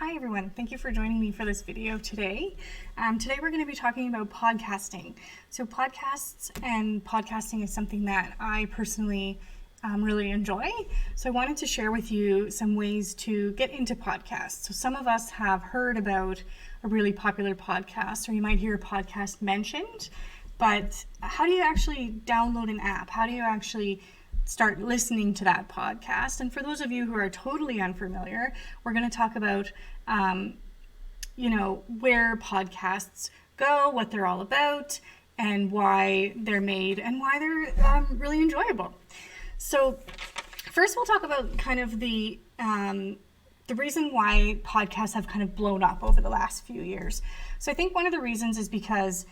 Hi everyone, thank you for joining me for this video today. Today we're going to be talking about podcasting. So podcasts and podcasting is something that I personally really enjoy. So I wanted to share with you some ways to get into podcasts. So some of us have heard about a really popular podcast, or you might hear a podcast mentioned, but how do you actually download an app? How do you actually start listening to that podcast? And for those of you who are totally unfamiliar, we're going to talk about, where podcasts go, what they're all about, and why they're made, and why they're really enjoyable. So first we'll talk about kind of the reason why podcasts have kind of blown up over the last few years. So I think one of the reasons is because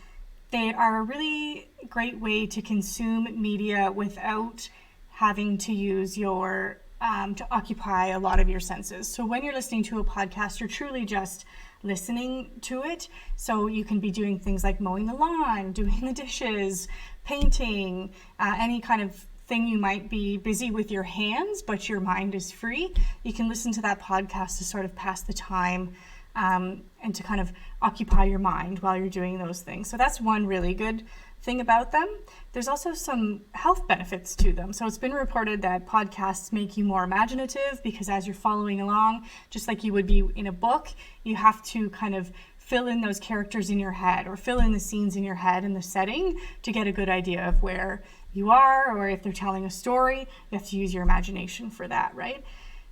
they are a really great way to consume media without having to use your, to occupy a lot of your senses. So when you're listening to a podcast, you're truly just listening to it. So you can be doing things like mowing the lawn, doing the dishes, painting, any kind of thing you might be busy with your hands, but your mind is free. You can listen to that podcast to sort of pass the time and to kind of occupy your mind while you're doing those things. So that's one really good thing about them. There's also some health benefits to them. So it's been reported that podcasts make you more imaginative because as you're following along, just like you would be in a book, you have to kind of fill in those characters in your head or fill in the scenes in your head and the setting to get a good idea of where you are, or if they're telling a story, you have to use your imagination for that, right?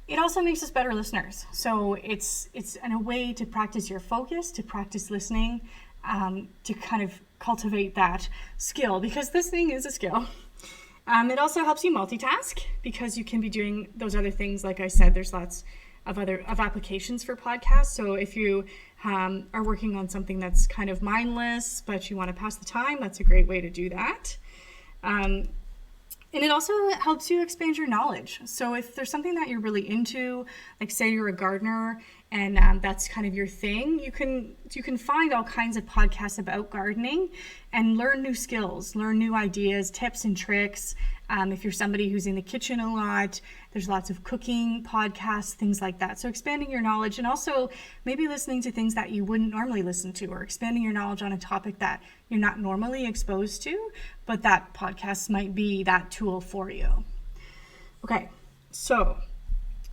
It also makes us better listeners. So it's in a way to practice your focus, to practice listening, to kind of cultivate that skill, because listening is a skill. It also helps you multitask because you can be doing those other things. Like I said, there's lots of applications for podcasts. So if you are working on something that's kind of mindless, but you want to pass the time, that's a great way to do that. And it also helps you expand your knowledge. So if there's something that you're really into, like say you're a gardener and that's kind of your thing, you can find all kinds of podcasts about gardening and learn new skills, learn new ideas, tips and tricks. If you're somebody who's in the kitchen a lot, there's lots of cooking podcasts, things like that. So expanding your knowledge, and also maybe listening to things that you wouldn't normally listen to, or expanding your knowledge on a topic that you're not normally exposed to, but that podcast might be that tool for you. Okay, so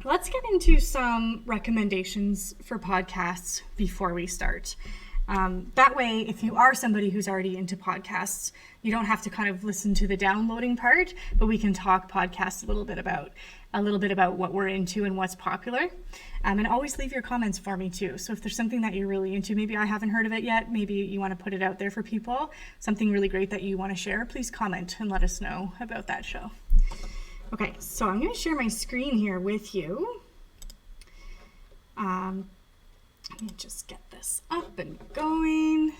let's get into some recommendations for podcasts before we start. That way, if you are somebody who's already into podcasts, you don't have to kind of listen to the downloading part, but we can talk podcasts a little bit about what we're into and what's popular. And always leave your comments for me too. So if there's something that you're really into, maybe I haven't heard of it yet, maybe you want to put it out there for people, something really great that you want to share, please comment and let us know about that show. Okay, so I'm going to share my screen here with you. Let me just get this up and going.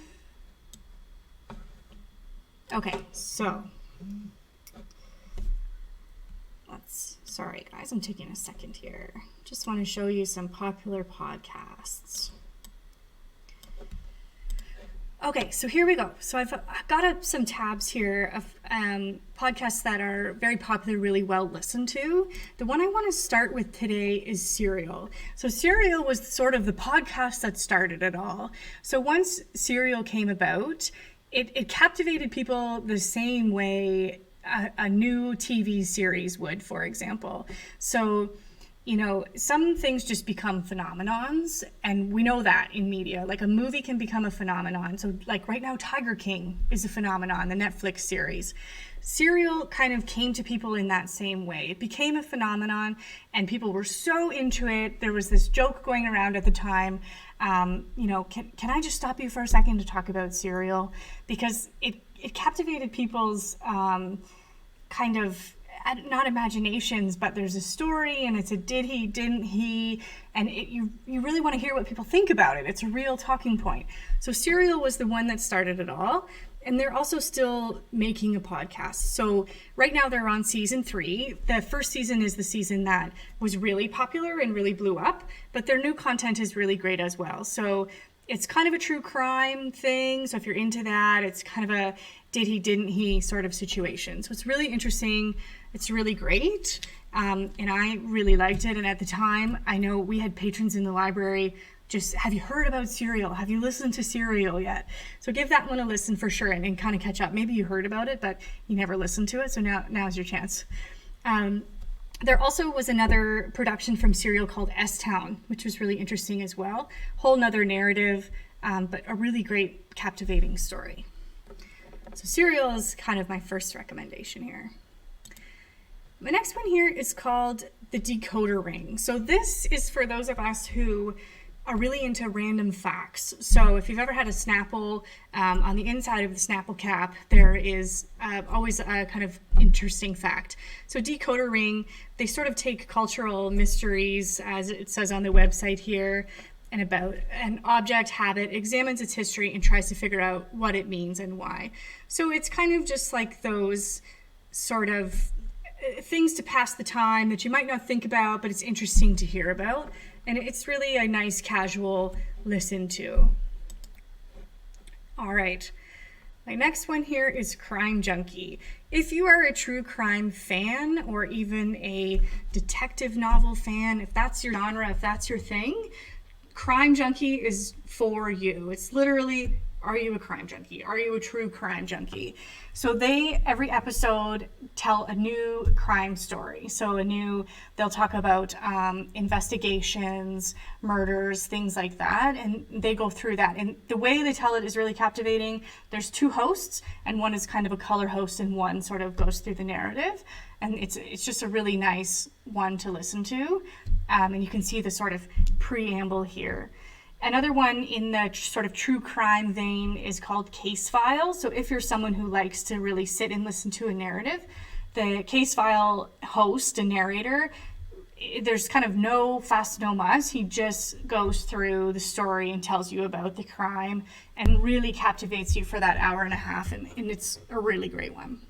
Okay, so sorry guys, I'm taking a second here. Just want to show you some popular podcasts. Okay, so here we go. So I've got up some tabs here of podcasts that are very popular, really well listened to. The one I want to start with today is Serial. So Serial was sort of the podcast that started it all. So once Serial came about, it captivated people the same way a new TV series would, for example. So some things just become phenomenons, and we know that in media. Like a movie can become a phenomenon. So like right now, Tiger King is a phenomenon, the Netflix series. Serial kind of came to people in that same way. It became a phenomenon, and people were so into it. There was this joke going around at the time, can I just stop you for a second to talk about Serial? Because it captivated people's kind of, not imaginations, but there's a story, and it's a did he, didn't he, and you really want to hear what people think about it. It's a real talking point. So Serial was the one that started it all, and they're also still making a podcast. So right now they're on season 3. The first season is the season that was really popular and really blew up, but their new content is really great as well. So it's kind of a true crime thing. So if you're into that, it's kind of a did he, didn't he sort of situation. So it's really interesting. It's really great. And I really liked it. And at the time, I know we had patrons in the library just, have you heard about Serial? Have you listened to Serial yet? So give that one a listen for sure and kind of catch up. Maybe you heard about it, but you never listened to it. So now's your chance. There also was another production from Serial called S-Town, which was really interesting as well. Whole nother narrative, but a really great, captivating story. So Serial is kind of my first recommendation here. My next one here is called The Decoder Ring. So this is for those of us who are really into random facts. So if you've ever had a Snapple, on the inside of the Snapple cap, there is always a kind of interesting fact. So Decoder Ring, they sort of take cultural mysteries, as it says on the website here, and about an object, habit, examines its history and tries to figure out what it means and why. So it's kind of just like those sort of things to pass the time that you might not think about, but it's interesting to hear about. And it's really a nice casual listen to. All right. My next one here is Crime Junkie. If you are a true crime fan or even a detective novel fan, if that's your genre, if that's your thing, Crime Junkie is for you. It's literally, are you a crime junkie? Are you a true crime junkie? So they, every episode, tell a new crime story. So they'll talk about investigations, murders, things like that, and they go through that. And the way they tell it is really captivating. There's two hosts, and one is kind of a color host, and one sort of goes through the narrative. And it's just a really nice one to listen to. And you can see the sort of preamble here. Another one in the sort of true crime vein is called Case File. So if you're someone who likes to really sit and listen to a narrative, the Case File host, a narrator, there's kind of no fuss, no muss. He just goes through the story and tells you about the crime and really captivates you for that hour and a half. And it's a really great one.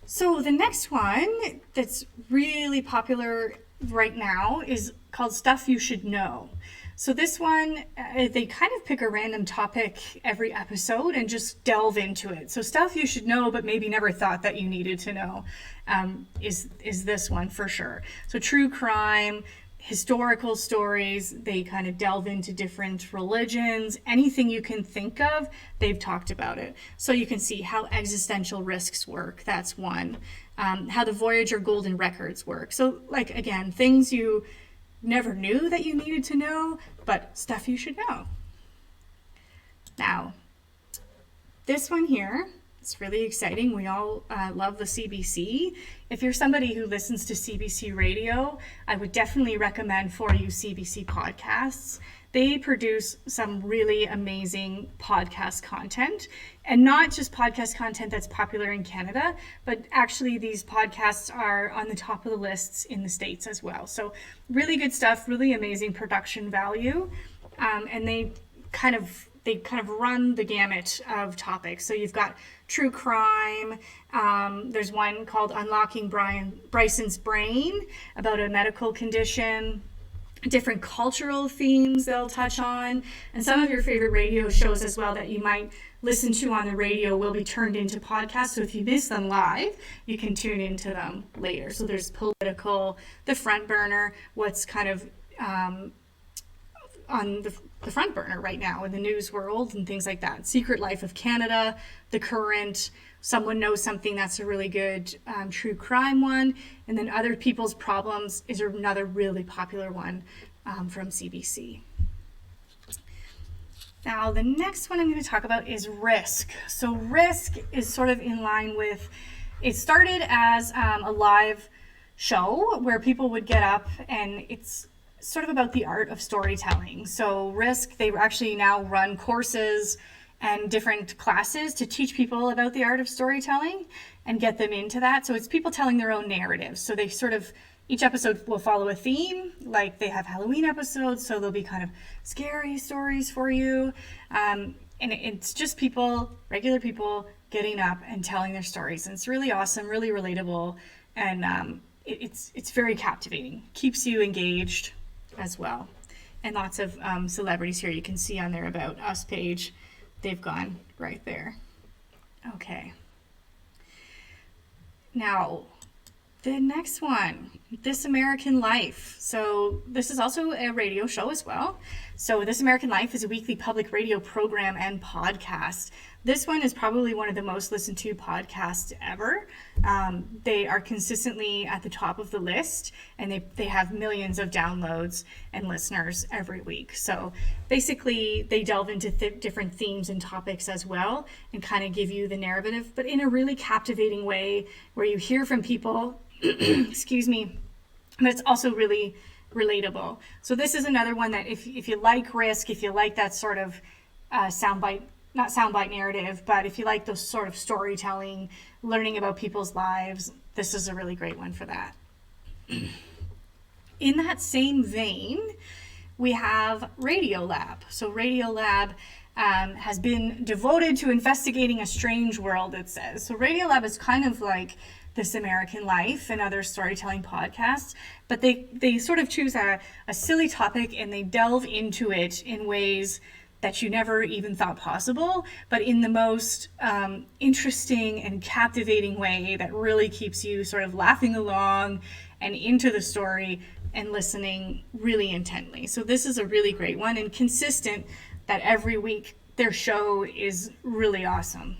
So the next one that's really popular right now is called Stuff You Should Know. So this one, they kind of pick a random topic every episode and just delve into it. So stuff you should know, but maybe never thought that you needed to know, is this one for sure. So true crime, historical stories, they kind of delve into different religions, anything you can think of, they've talked about it. So you can see how existential risks work, that's one. How the Voyager Golden Records work. So like, again, things you never knew that you needed to know, but stuff you should know. Now, this one here, it's really exciting. We all love the CBC. If you're somebody who listens to CBC radio, I would definitely recommend for you CBC podcasts. They produce some really amazing podcast content, and not just podcast content that's popular in Canada, but actually these podcasts are on the top of the lists in the States as well. So really good stuff, really amazing production value, and they kind of run the gamut of topics. So you've got true crime. There's one called Unlocking Bryson's Brain about a medical condition. Different cultural themes they'll touch on, and some of your favorite radio shows as well that you might listen to on the radio will be turned into podcasts. So if you miss them live, you can tune into them later. So there's political, the front burner, what's kind of on the front burner right now in the news world and things like that. Secret Life of Canada, The Current, Someone Knows Something, that's a really good true crime one. And then Other People's Problems is another really popular one from CBC. Now, the next one I'm going to talk about is Risk. So Risk is sort of in line with, it started as a live show where people would get up, and it's sort of about the art of storytelling. So Risk, they actually now run courses and different classes to teach people about the art of storytelling and get them into that. So it's people telling their own narratives. So they sort of, each episode will follow a theme, like they have Halloween episodes, so there'll be kind of scary stories for you. And it's just people, regular people, getting up and telling their stories. And it's really awesome, really relatable, and it's very captivating. Keeps you engaged as well. And lots of celebrities here you can see on their About Us page. They've gone right there. Okay. Now, the next one, This American Life. So this is also a radio show as well. So This American Life is a weekly public radio program and podcast. This one is probably one of the most listened to podcasts ever. They are consistently at the top of the list, and they have millions of downloads and listeners every week. So basically they delve into different themes and topics as well, and kind of give you the narrative, but in a really captivating way where you hear from people excuse me, but it's also really relatable. So this is another one that if you like risk, if you like that sort of not soundbite narrative, but if you like those sort of storytelling, learning about people's lives, this is a really great one for that. In that same vein, we have Radiolab. So Radiolab has been devoted to investigating a strange world, it says. So Radiolab is kind of like This American Life and other storytelling podcasts, but they sort of choose a silly topic and they delve into it in ways that you never even thought possible, but in the most interesting and captivating way that really keeps you sort of laughing along and into the story and listening really intently. So this is a really great one, and consistent that every week their show is really awesome.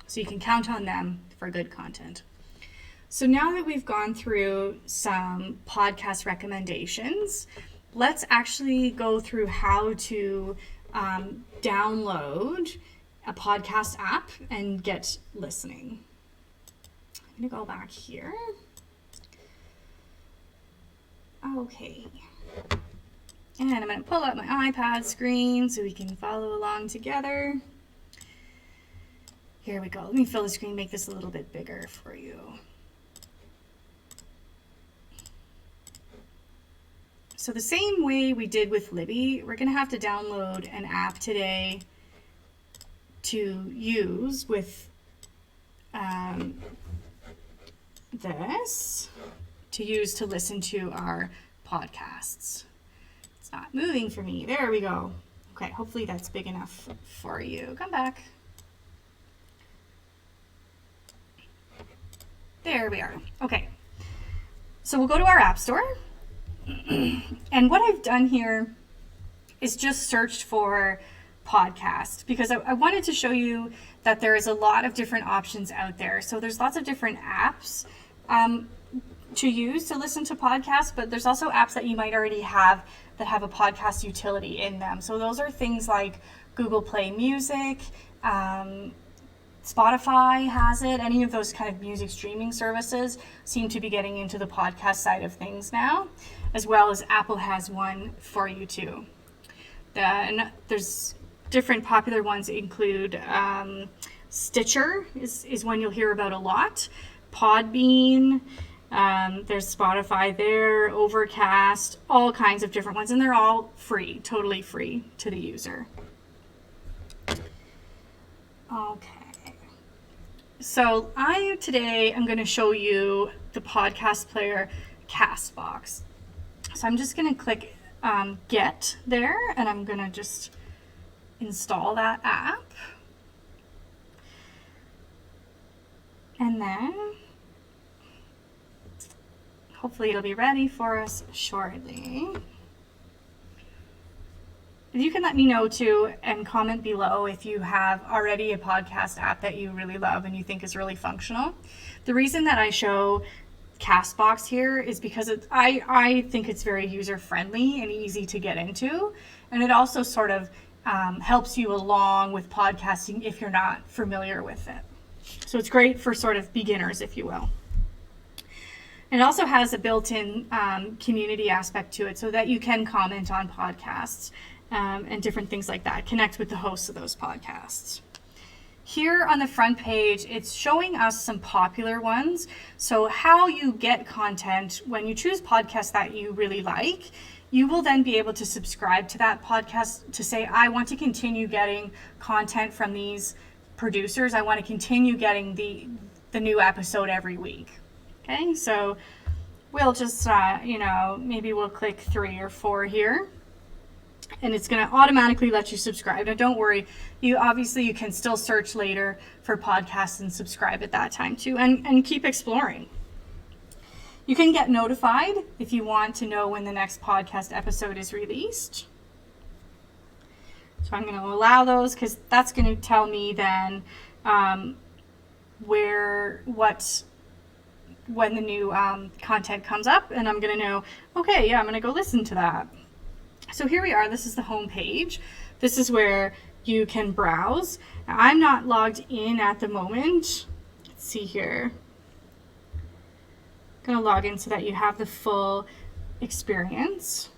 So you can count on them for good content. So now that we've gone through some podcast recommendations, let's actually go through how to download a podcast app and get listening. I'm going to go back here. Okay. And I'm going to pull up my iPad screen so we can follow along together. Here we go. Let me fill the screen, make this a little bit bigger for you. So the same way we did with Libby, we're going to have to download an app today to use with this, to use to listen to our podcasts. It's not moving for me. There we go. Okay, hopefully that's big enough for you. Come back. There we are. Okay. So we'll go to our app store. And what I've done here is just searched for podcast, because I wanted to show you that there is a lot of different options out there. So there's lots of different apps to use to listen to podcasts, but there's also apps that you might already have that have a podcast utility in them. So those are things like Google Play Music, Spotify has it. Any of those kind of music streaming services seem to be getting into the podcast side of things now, as well as Apple has one for you too. Then there's different popular ones include Stitcher is one you'll hear about a lot, Podbean, there's Spotify there, Overcast, all kinds of different ones, and they're all free, totally free to the user. Okay. So today I'm going to show you the podcast player CastBox. So I'm just going to click Get there, and I'm going to just install that app. And then hopefully it'll be ready for us shortly. You can let me know too and comment below if you have already a podcast app that you really love and you think is really functional. The reason that I show CastBox here is because I think it's very user friendly and easy to get into, and it also sort of helps you along with podcasting if you're not familiar with it. So it's great for sort of beginners, if you will. It also has a built-in community aspect to it so that you can comment on podcasts and different things like that. Connect with the hosts of those podcasts. Here on the front page, it's showing us some popular ones. So how you get content when you choose podcasts that you really like, you will then be able to subscribe to that podcast to say, I want to continue getting content from these producers. I want to continue getting the new episode every week. Okay, so we'll just, maybe we'll click 3 or 4 here. and it's going to automatically let you subscribe. Now, don't worry. You can still search later for podcasts and subscribe at that time too, and keep exploring. You can get notified if you want to know when the next podcast episode is released. So I'm going to allow those because that's going to tell me then when the new content comes up, and I'm going to know, okay, yeah, I'm going to go listen to that. So here we are. This is the home page. This is where you can browse. Now, I'm not logged in at the moment. Let's see here. I'm going to log in so that you have the full experience.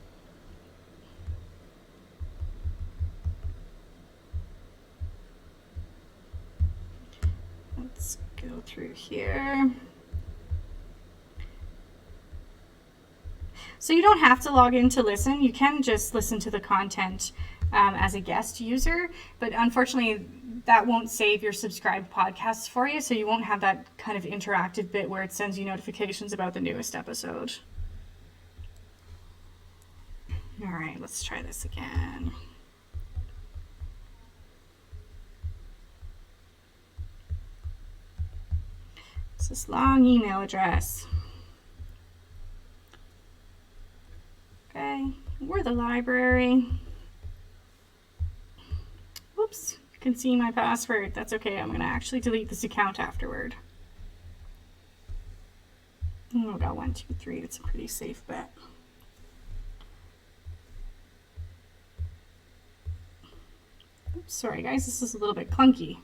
Let's go through here. So you don't have to log in to listen. You can just listen to the content as a guest user, but unfortunately that won't save your subscribed podcasts for you, so you won't have that kind of interactive bit where it sends you notifications about the newest episode. All right, let's try this again. It's this long email address. Okay, we're the library. Whoops, you can see my password. That's okay, I'm going to actually delete this account afterward. Oh, got 1, 2, 3. It's a pretty safe bet. Oops, sorry guys, this is a little bit clunky.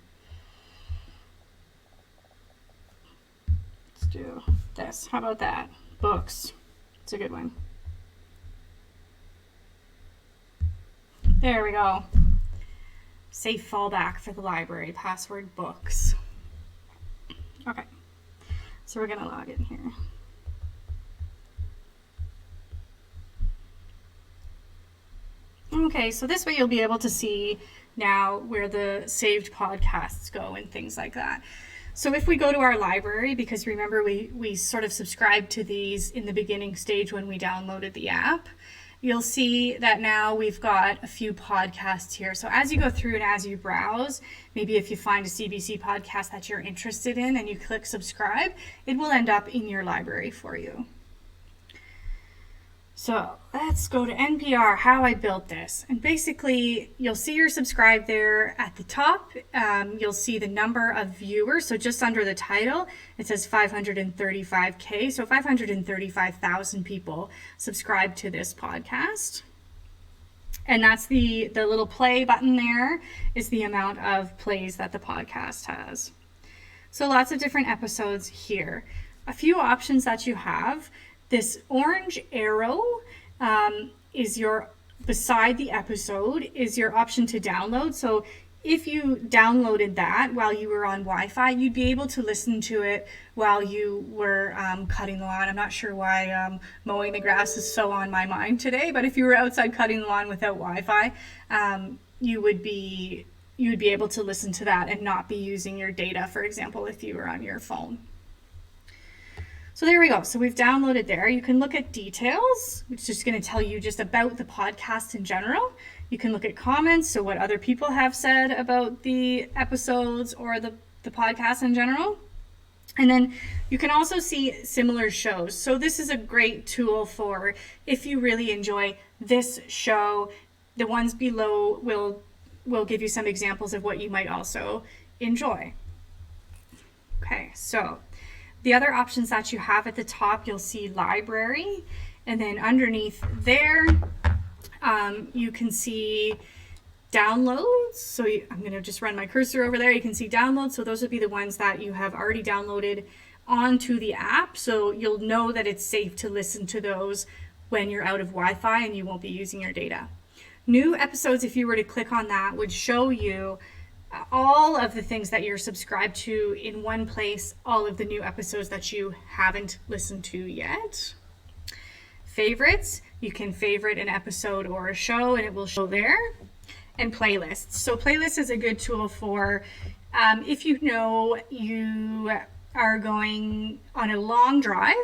Let's do this. How about that? Books. It's a good one. There we go. Safe fallback for the library. Password books. Okay. So we're going to log in here. Okay, so this way you'll be able to see now where the saved podcasts go and things like that. So if we go to our library, because remember we sort of subscribed to these in the beginning stage when we downloaded the app, you'll see that now we've got a few podcasts here. So as you go through and as you browse, maybe if you find a CBC podcast that you're interested in and you click subscribe, it will end up in your library for you. So let's go to NPR, how I built this. And basically, you'll see you're subscribed there at the top. You'll see the number of viewers. So just under the title, it says 535K. So 535,000 people subscribe to this podcast. And that's the little play button there is the amount of plays that the podcast has. So lots of different episodes here. A few options that you have. This orange arrow is beside the episode is your option to download. So if you downloaded that while you were on Wi-Fi, you'd be able to listen to it while you were cutting the lawn. I'm not sure why mowing the grass is so on my mind today, but if you were outside cutting the lawn without Wi-Fi, you would be able to listen to that and not be using your data, for example, if you were on your phone. So there we go. So we've downloaded there. You can look at details, which is just going to tell you just about the podcast in general. You can look at comments, so what other people have said about the episodes or the podcast in general. And then you can also see similar shows. So this is a great tool for if you really enjoy this show. The ones below will give you some examples of what you might also enjoy. Okay, so the other options that you have at the top, you'll see library, and then underneath there, you can see downloads. So I'm going to just run my cursor over there. You can see downloads. So those would be the ones that you have already downloaded onto the app. So you'll know that it's safe to listen to those when you're out of Wi-Fi and you won't be using your data. New episodes, if you were to click on that, would show you all of the things that you're subscribed to in one place, all of the new episodes that you haven't listened to yet. Favorites, you can favorite an episode or a show and it will show there. And playlists. So playlists is a good tool for if you know you are going on a long drive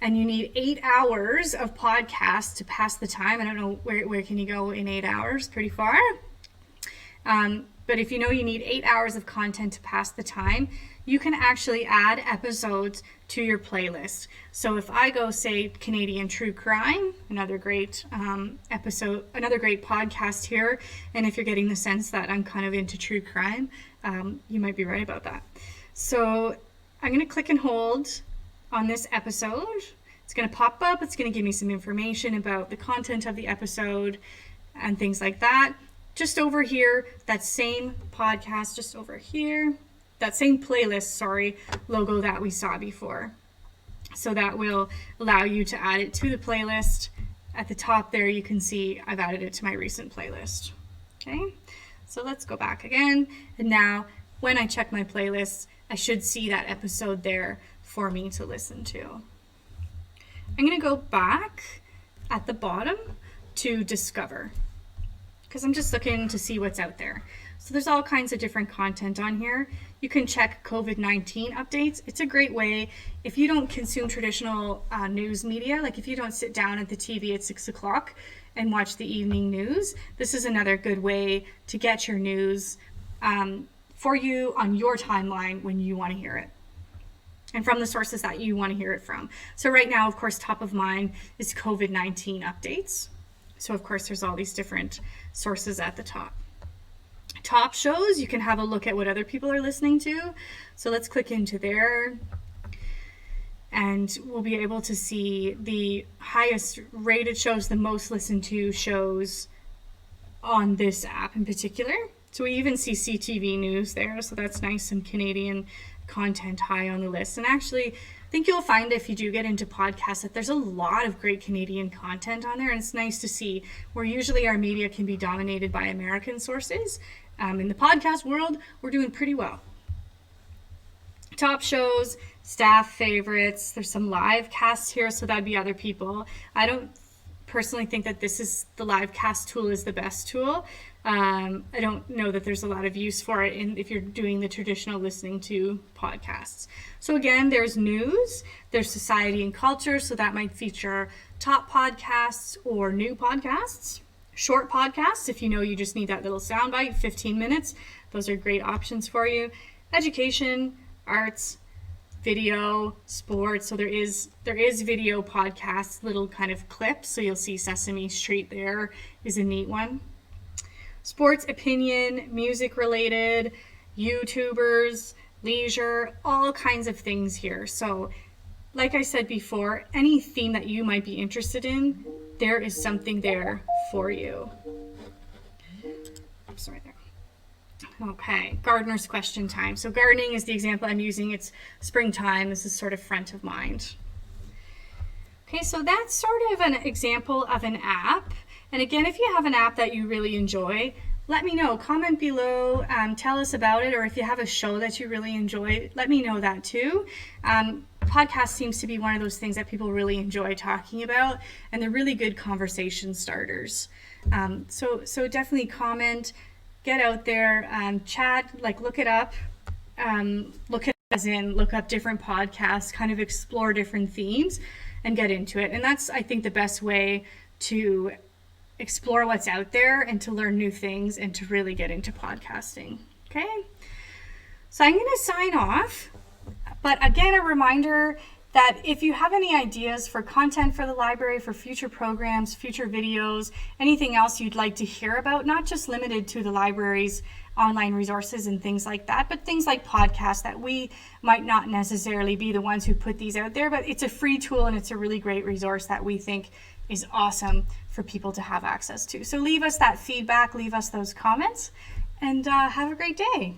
and you need 8 hours of podcasts to pass the time, I don't know where can you go in 8 hours, pretty far. But if you know you need 8 hours of content to pass the time, you can actually add episodes to your playlist. So if I go, say, Canadian True Crime, another great episode, another great podcast here, and if you're getting the sense that I'm kind of into true crime, you might be right about that. So I'm going to click and hold on this episode. It's going to pop up. It's going to give me some information about the content of the episode and things like that. Just over here, that same podcast, just over here, that same playlist, logo that we saw before. So that will allow you to add it to the playlist. At the top there, you can see I've added it to my recent playlist. Okay, so let's go back again. And now when I check my playlists, I should see that episode there for me to listen to. I'm going to go back at the bottom to Discover, because I'm just looking to see what's out there. So there's all kinds of different content on here. You can check COVID-19 updates. It's a great way if you don't consume traditional news media, like if you don't sit down at the TV at 6 o'clock and watch the evening news, this is another good way to get your news for you on your timeline when you want to hear it, and from the sources that you want to hear it from. So right now, of course, top of mind is COVID-19 updates. So of course, there's all these different sources at the top. Top shows, you can have a look at what other people are listening to. So let's click into there and we'll be able to see the highest rated shows, the most listened to shows on this app in particular. So we even see CTV News there, so that's nice, some Canadian content high on the list. And actually, I think you'll find if you do get into podcasts that there's a lot of great Canadian content on there, and it's nice to see where usually our media can be dominated by American sources. In the podcast world, we're doing pretty well. Top shows, staff favorites, there's some live casts here, so that'd be other people. I don't personally think that the live cast tool is the best tool. I don't know that there's a lot of use for it if you're doing the traditional listening to podcasts. So again, there's news, there's society and culture, so that might feature top podcasts or new podcasts. Short podcasts, if you know you just need that little soundbite, 15 minutes, those are great options for you. Education, arts, video, sports, so there is video podcasts, little kind of clips, so you'll see Sesame Street there is a neat one. Sports, opinion, music related, YouTubers, leisure, all kinds of things here. So like I said before, any theme that you might be interested in, there is something there for you. Sorry there. Okay, gardener's question time. So gardening is the example I'm using. It's springtime. This is sort of front of mind. Okay, so that's sort of an example of an app. And again, if you have an app that you really enjoy, let me know. Comment below, tell us about it, or if you have a show that you really enjoy, let me know that too. Podcast seems to be one of those things that people really enjoy talking about, and they're really good conversation starters. So definitely comment, get out there, chat, like look it up, look up different podcasts, kind of explore different themes and get into it. And that's, I think, the best way to explore what's out there and to learn new things and to really get into podcasting. Okay, so I'm going to sign off, but again, a reminder that if you have any ideas for content for the library, for future programs, future videos, anything else you'd like to hear about, not just limited to the library's online resources and things like that, but things like podcasts that we might not necessarily be the ones who put these out there, but it's a free tool and it's a really great resource that we think is awesome for people to have access to. So leave us that feedback, leave us those comments, and have a great day.